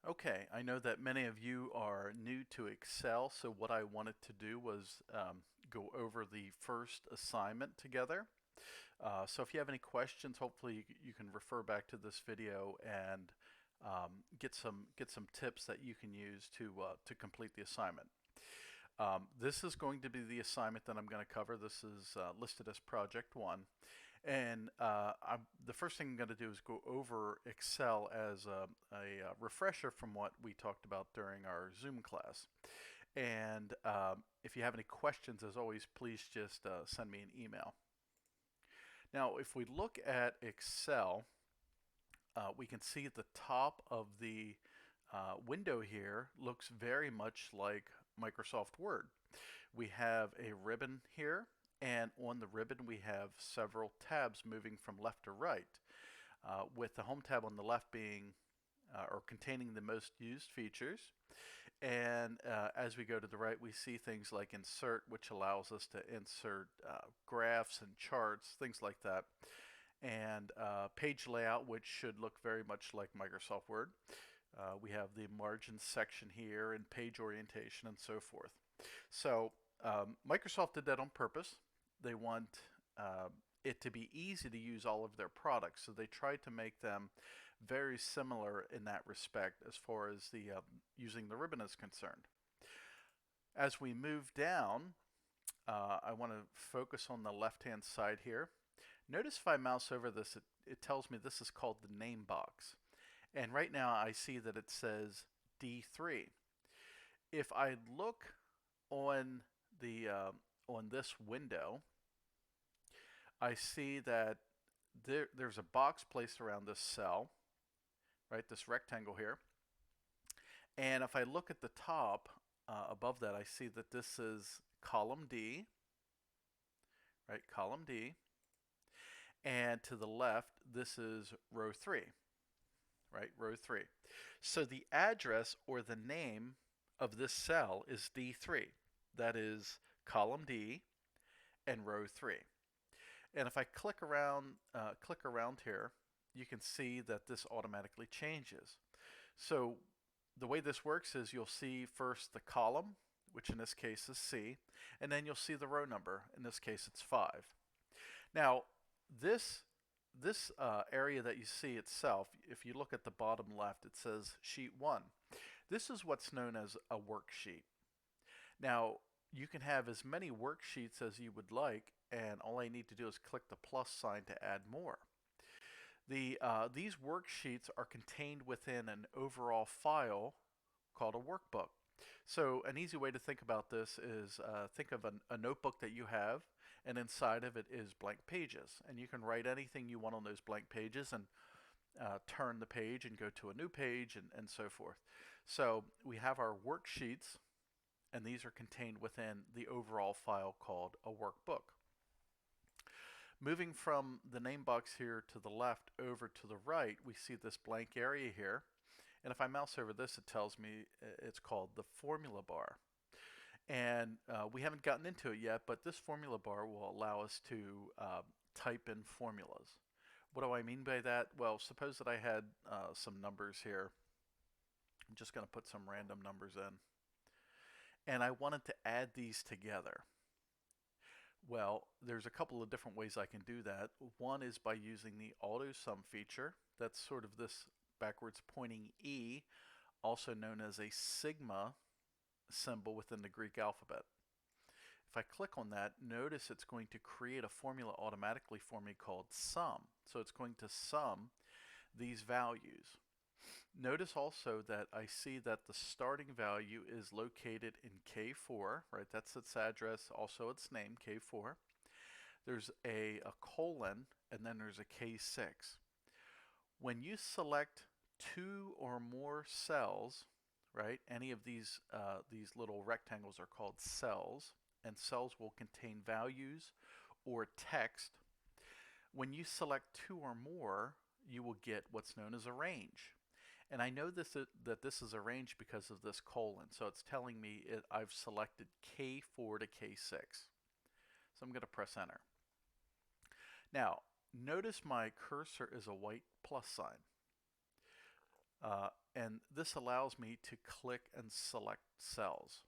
Okay, I know that many of you are new to Excel, so what I wanted to do was go over the first assignment together. So if you have any questions, hopefully you can refer back to this video and get some tips that you can use to complete the assignment. This is going to be the assignment that I'm going to cover. This is listed as Project 1. And the first thing I'm going to do is go over Excel as a refresher from what we talked about during our Zoom class. And if you have any questions, as always, please just send me an email. Now, if we look at Excel, we can see at the top of the window here looks very much like Microsoft Word. We have a ribbon here, and on the ribbon we have several tabs moving from left to right, with the Home tab on the left being or containing the most used features. And as we go to the right, we see things like Insert, which allows us to insert graphs and charts, things like that. And Page Layout, which should look very much like Microsoft Word. We have the margins section here and page orientation and so forth. So Microsoft did that on purpose. They want it to be easy to use all of their products, so they tried to make them very similar in that respect as far as the using the ribbon is concerned. As we move down, I want to focus on the left-hand side here. Notice if I mouse over this, it tells me this is called the name box. And right now I see that it says D3. If I look on the on this window, I see that there's a box placed around this cell, right? This rectangle here. And if I look at the top above that, I see that this is column D, right? Column D. And to the left, this is row 3, right? Row 3. So the address or the name of this cell is D3. That is column D and row 3. And if I click around here, you can see that this automatically changes. So the way this works is you'll see first the column, which in this case is C, and then you'll see the row number. In this case, it's 5. Now, this area that you see itself, if you look at the bottom left, it says Sheet 1. This is what's known as a worksheet. Now, you can have as many worksheets as you would like, and all I need to do is click the plus sign to add more. These worksheets are contained within an overall file called a workbook. So an easy way to think about this is think of a notebook that you have, and inside of it is blank pages. And you can write anything you want on those blank pages and turn the page and go to a new page and so forth. So we have our worksheets, and these are contained within the overall file called a workbook. Moving from the name box here to the left over to the right, we see this blank area here. And if I mouse over this, it tells me it's called the formula bar. And we haven't gotten into it yet, but this formula bar will allow us to type in formulas. What do I mean by that? Well, suppose that I had some numbers here. I'm just going to put some random numbers in. And I wanted to add these together. Well, there's a couple of different ways I can do that. One is by using the auto sum feature. That's sort of this backwards pointing E, also known as a sigma symbol within the Greek alphabet. If I click on that, notice it's going to create a formula automatically for me called sum. So it's going to sum these values. Notice also that I see that the starting value is located in K4, right? That's its address, also its name, K4. There's a colon, and then there's a K6. When you select two or more cells, right? Any of these little rectangles are called cells, and cells will contain values or text. When you select two or more, you will get what's known as a range. And I know that this is a range because of this colon. So it's telling me I've selected K4 to K6. So I'm going to press enter. Now, notice my cursor is a white plus sign. And this allows me to click and select cells,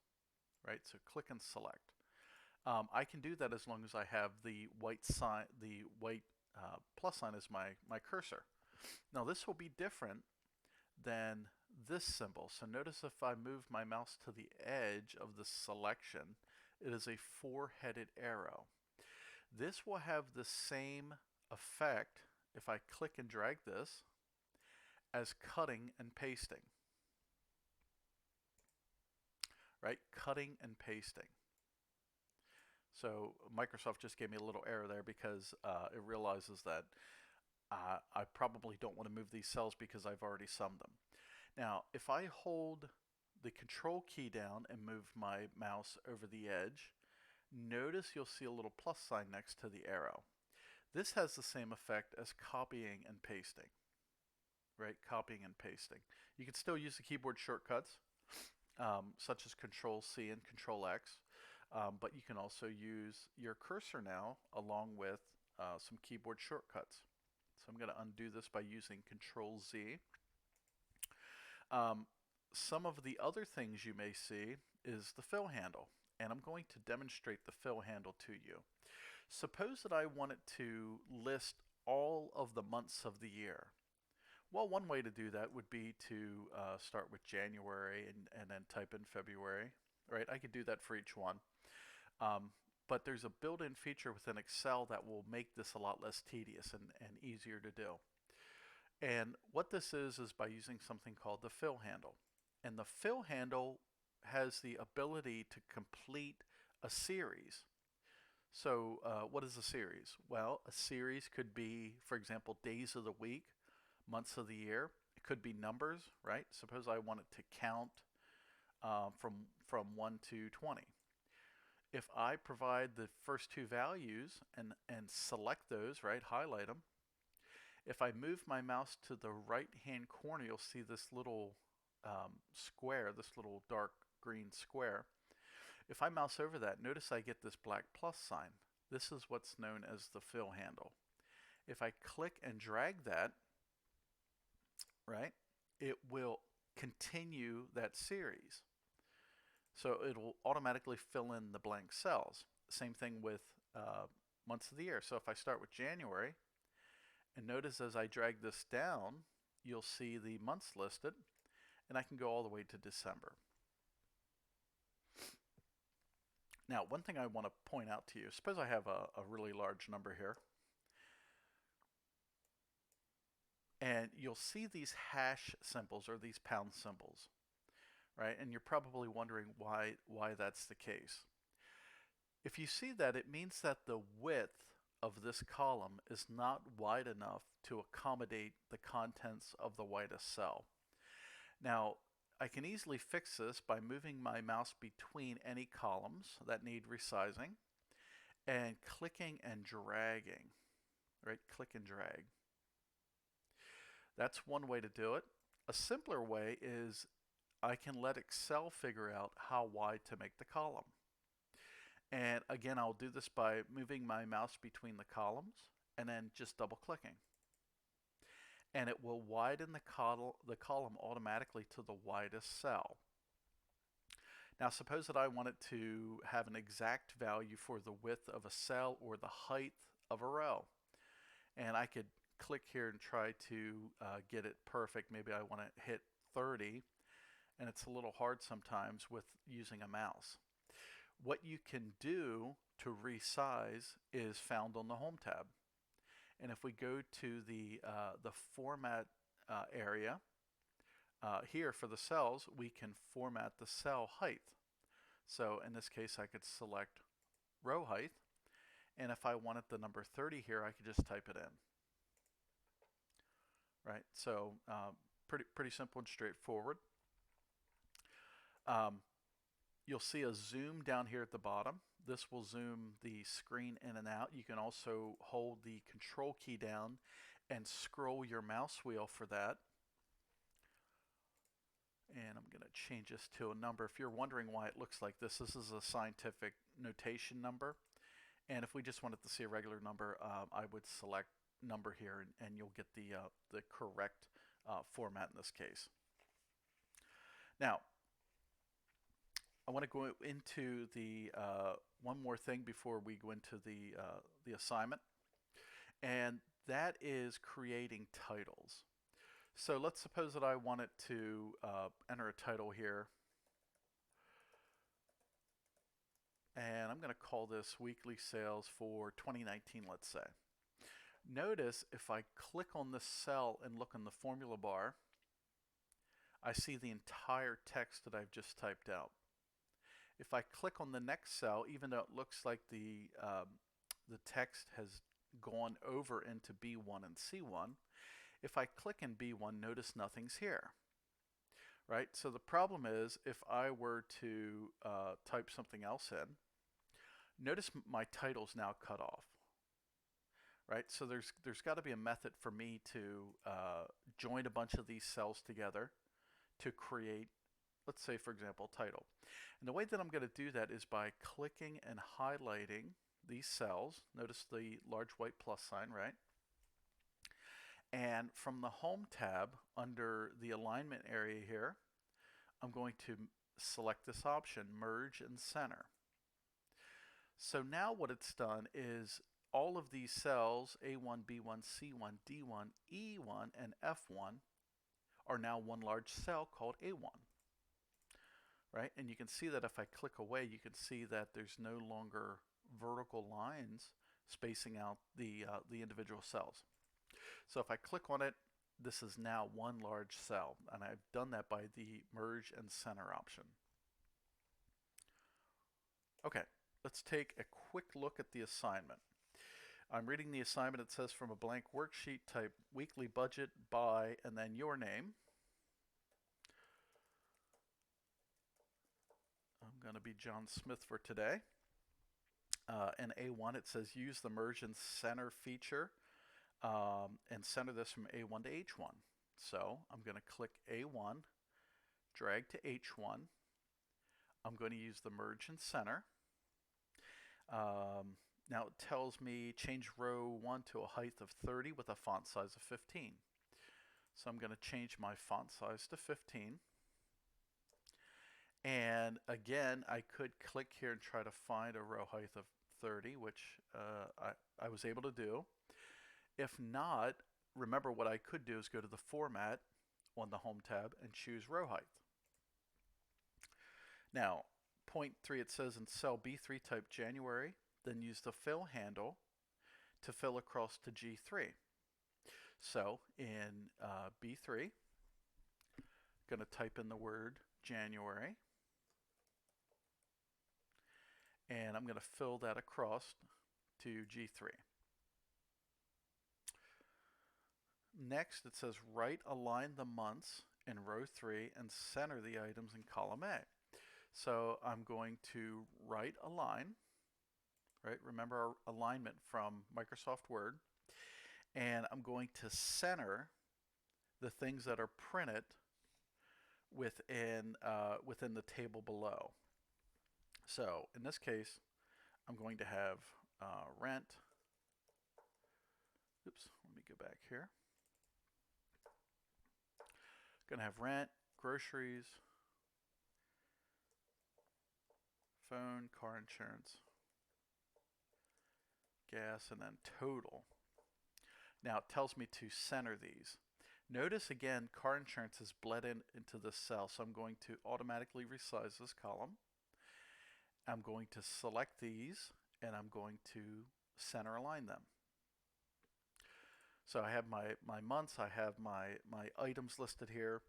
right? So click and select. I can do that as long as I have the white sign, the white plus sign as my cursor. Now this will be different than this symbol. So notice if I move my mouse to the edge of the selection, it is a four-headed arrow. This will have the same effect if I click and drag this as cutting and pasting, right? Cutting and pasting. So Microsoft just gave me a little error there because it realizes that I probably don't want to move these cells because I've already summed them. Now, if I hold the control key down and move my mouse over the edge, notice you'll see a little plus sign next to the arrow. This has the same effect as copying and pasting, right? Copying and pasting. You can still use the keyboard shortcuts, such as Control C and Control X, but you can also use your cursor now along with some keyboard shortcuts. So I'm going to undo this by using Control Z. Some of the other things you may see is the fill handle, and I'm going to demonstrate the fill handle to you. Suppose that I wanted to list all of the months of the year. Well, one way to do that would be to start with January and then type in February, right? I could do that for each one. But there's a built-in feature within Excel that will make this a lot less tedious and easier to do. And what this is by using something called the fill handle. And the fill handle has the ability to complete a series. So what is a series? Well, a series could be, for example, days of the week, months of the year. It could be numbers, right? Suppose I wanted to count from 1 to 20. If I provide the first two values and select those, right, highlight them, if I move my mouse to the right-hand corner, you'll see this little square, this little dark green square. If I mouse over that, notice I get this black plus sign. This is what's known as the fill handle. If I click and drag that, right, it will continue that series. So it will automatically fill in the blank cells. Same thing with months of the year. So if I start with January, and notice as I drag this down, you'll see the months listed, and I can go all the way to December. Now, one thing I want to point out to you, suppose I have a really large number here, and you'll see these hash symbols or these pound symbols, right? And you're probably wondering why that's the case. If you see that, it means that the width of this column is not wide enough to accommodate the contents of the widest cell. Now, I can easily fix this by moving my mouse between any columns that need resizing and clicking and dragging, right? Click and drag. That's one way to do it. A simpler way is I can let Excel figure out how wide to make the column. And again, I'll do this by moving my mouse between the columns and then just double clicking. And it will widen the column automatically to the widest cell. Now suppose that I wanted to have an exact value for the width of a cell or the height of a row. And I could click here and try to get it perfect. Maybe I want to hit 30, and it's a little hard sometimes with using a mouse. What you can do to resize is found on the Home tab. And if we go to the Format area, here for the cells, we can format the cell height. So in this case, I could select row height. And if I wanted the number 30 here, I could just type it in. Right, so pretty simple and straightforward. You'll see a zoom down here at the bottom. This will zoom the screen in and out. You can also hold the control key down and scroll your mouse wheel for that. And I'm going to change this to a number. If you're wondering why it looks like this is a scientific notation number. And if we just wanted to see a regular number, I would select number here, and you'll get the correct format in this case. Now, I want to go into the one more thing before we go into the assignment, and that is creating titles. So let's suppose that I wanted to enter a title here, and I'm going to call this weekly sales for 2019, let's say. Notice if I click on this cell and look in the formula bar, I see the entire text that I've just typed out. If I click on the next cell, even though it looks like the text has gone over into B1 and C1, if I click in B1, notice nothing's here, right? So the problem is if I were to type something else in, notice my title's now cut off, right? So there's got to be a method for me to join a bunch of these cells together to create, let's say, for example, title. And the way that I'm going to do that is by clicking and highlighting these cells. Notice the large white plus sign, right? And from the Home tab under the alignment area here, I'm going to select this option, Merge and Center. So now what it's done is all of these cells, A1, B1, C1, D1, E1, and F1 are now one large cell called A1. Right? And you can see that if I click away, you can see that there's no longer vertical lines spacing out the individual cells. So if I click on it, this is now one large cell, and I've done that by the Merge and Center option. Okay, let's take a quick look at the assignment. I'm reading the assignment. It says from a blank worksheet, type weekly budget by, and then your name. I'm going to be John Smith for today. In A1, it says use the Merge and Center feature and center this from A1 to H1. So I'm going to click A1, drag to H1. I'm going to use the Merge and Center. Now it tells me change row 1 to a height of 30 with a font size of 15. So I'm going to change my font size to 15. And again, I could click here and try to find a row height of 30, which I was able to do. If not, remember what I could do is go to the Format on the Home tab and choose row height. Now, point 3, it says in cell B3 type January, then use the fill handle to fill across to G3. So in B3, going to type in the word January, and I'm going to fill that across to G3. Next, it says right align the months in row 3 and center the items in column A. So I'm going to right align, right? Remember our alignment from Microsoft Word. And I'm going to center the things that are printed within the table below. So in this case, I'm going to have rent. Oops, let me go back here. Going to have rent, groceries, phone, car insurance, gas, and then total. Now it tells me to center these. Notice again, car insurance is bled into this cell, so I'm going to automatically resize this column. I'm going to select these, and I'm going to center align them. So I have my months, I have my items listed here.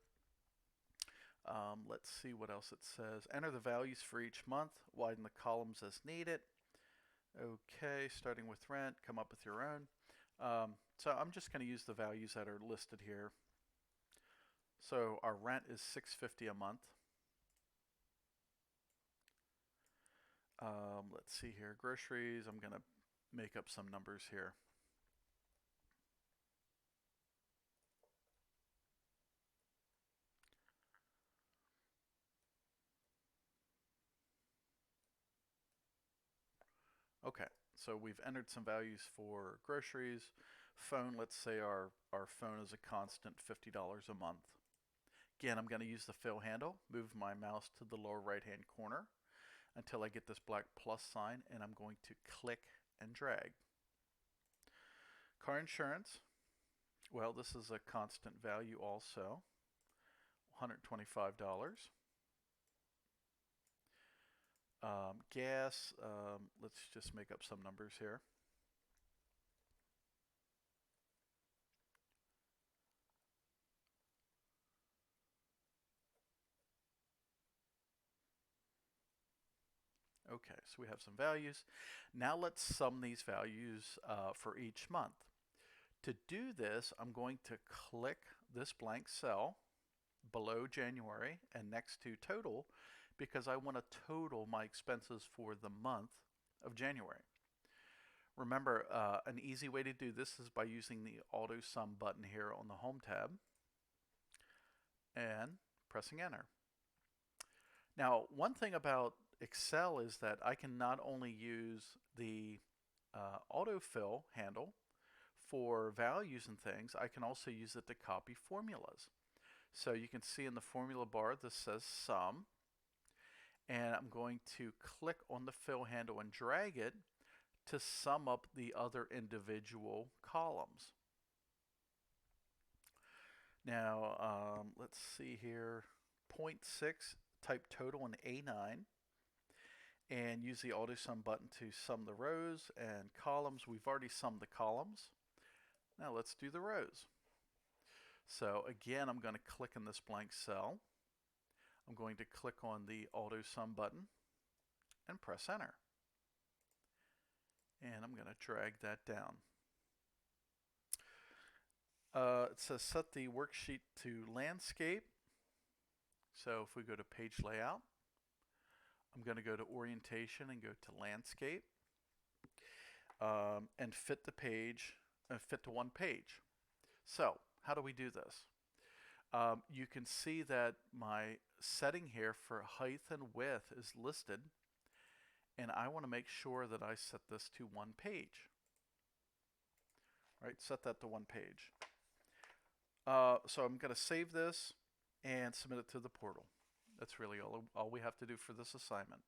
Let's see what else it says. Enter the values for each month, widen the columns as needed. Okay, starting with rent, come up with your own. So I'm just going to use the values that are listed here. So our rent is $6.50 a month. Let's see here, groceries, I'm going to make up some numbers here. Okay, so we've entered some values for groceries. Phone, let's say our phone is a constant $50 a month. Again, I'm going to use the fill handle, move my mouse to the lower right hand corner until I get this black plus sign, and I'm going to click and drag. Car insurance, well, this is a constant value also, $125. Gas, let's just make up some numbers here. Okay, so we have some values. Now let's sum these values for each month. To do this, I'm going to click this blank cell below January and next to total because I want to total my expenses for the month of January. Remember, an easy way to do this is by using the auto sum button here on the home tab and pressing enter. Now, one thing about Excel is that I can not only use the autofill handle for values and things, I can also use it to copy formulas. So you can see in the formula bar this says sum, and I'm going to click on the fill handle and drag it to sum up the other individual columns. Now let's see here, 0.6, type total in A9 and use the auto sum button to sum the rows and columns. We've already summed the columns. Now let's do the rows. So again, I'm going to click in this blank cell. I'm going to click on the auto sum button and press enter. And I'm going to drag that down. It says set the worksheet to landscape. So if we go to page layout, I'm going to go to orientation and go to landscape and fit the page, fit to one page. So how do we do this? You can see that my setting here for height and width is listed, and I want to make sure that I set this to one page. Right, set that to one page. So I'm going to save this and submit it to the portal. That's really all we have to do for this assignment.